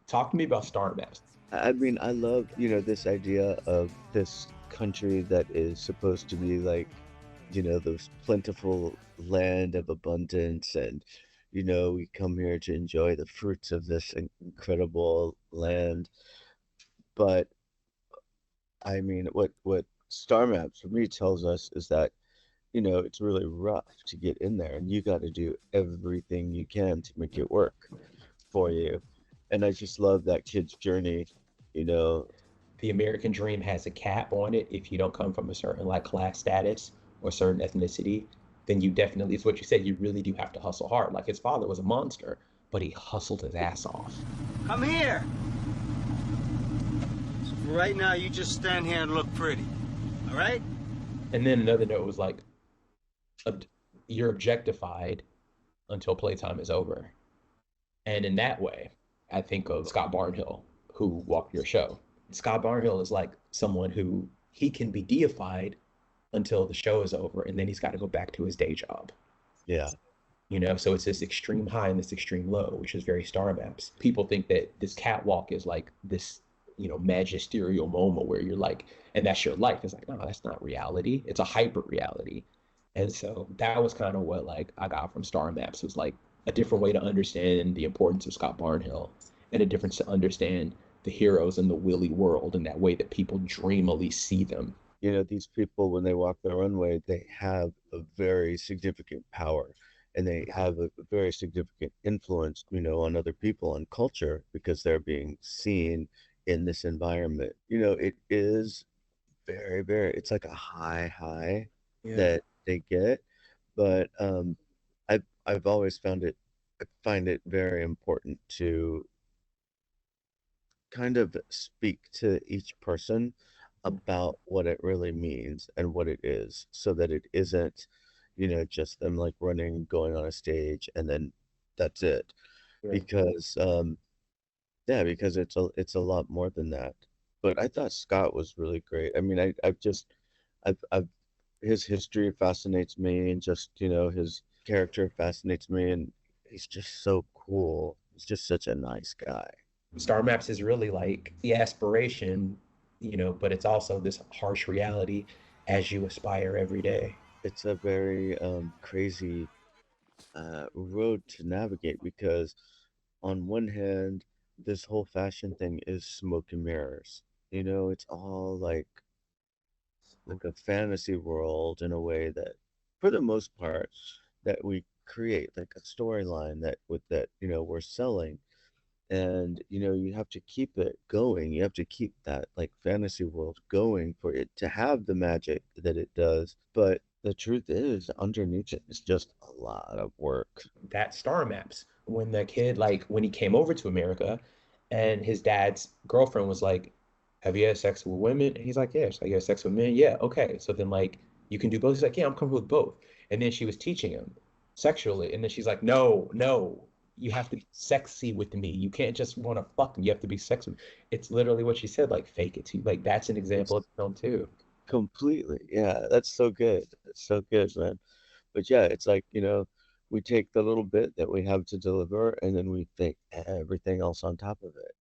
Talk to me about star maps. I mean, I love, this idea of this country that is supposed to be like, this plentiful land of abundance. And, we come here to enjoy the fruits of this incredible land. But I mean, what Star Maps for me tells us is that, it's really rough to get in there and you got to do everything you can to make it work for you. And I just love that kid's journey, you know, The American dream has a cap on it. If you don't come from a certain like class status or certain ethnicity, then you definitely, it's what you said, you really do have to hustle hard. Like his father was a monster, but he hustled his ass off. Come here. Right now, you just stand here and look pretty. All right? And then another note was like, you're objectified until playtime is over. And in that way, I think of Scott Barnhill, who walked your show. Scott Barnhill is like someone who he can be deified until the show is over, and then he's got to go back to his day job. yeah, So it's this extreme high and this extreme low, which is very star maps. People think that this catwalk is like this, magisterial moment where you're like, and that's your life. It's like, no, that's not reality. It's a hyper reality. And so that was kind of what like I got from star maps was like a different way to understand the importance of Scott Barnhill and a difference to understand the heroes in the Willy world in that way that people dreamily see them. these people, when they walk the runway, they have a very significant power and they have a very significant influence, on other people and culture because they're being seen in this environment. It is very, very, it's like a high Yeah. that they get. But I've always I find it very important to kind of speak to each person about what it really means and what it is so that it isn't, just them like running, going on a stage and then that's it. Yeah. Because yeah, because it's a lot more than that. But I thought Scott was really great. I mean, I've his history fascinates me and just, his character fascinates me and he's just so cool. He's just such a nice guy. Star maps is really like the aspiration, but it's also this harsh reality as you aspire every day. It's a very crazy road to navigate because on one hand, this whole fashion thing is smoke and mirrors. It's all like a fantasy world in a way that, for the most part, that we create like a storyline that with that we're selling, and you have to keep it going. You have to keep that like fantasy world going for it to have the magic that it does. But the truth is, underneath it is just a lot of work. That star maps when the kid like when he came over to America and his dad's girlfriend was like, have you had sex with women? And he's like, yeah. She's like, you had sex with men? Yeah, okay. So then like you can do both. He's like, yeah, I'm comfortable with both. And then she was teaching him sexually. And then she's like, no, no, you have to be sexy with me. You can't just want to fuck me. You have to be sexy. It's literally what she said, like fake it to you. Like that's an example It's of film too. completely, yeah, that's so good. It's so good, man. But yeah, it's like, we take the little bit that we have to deliver and then we think everything else on top of it.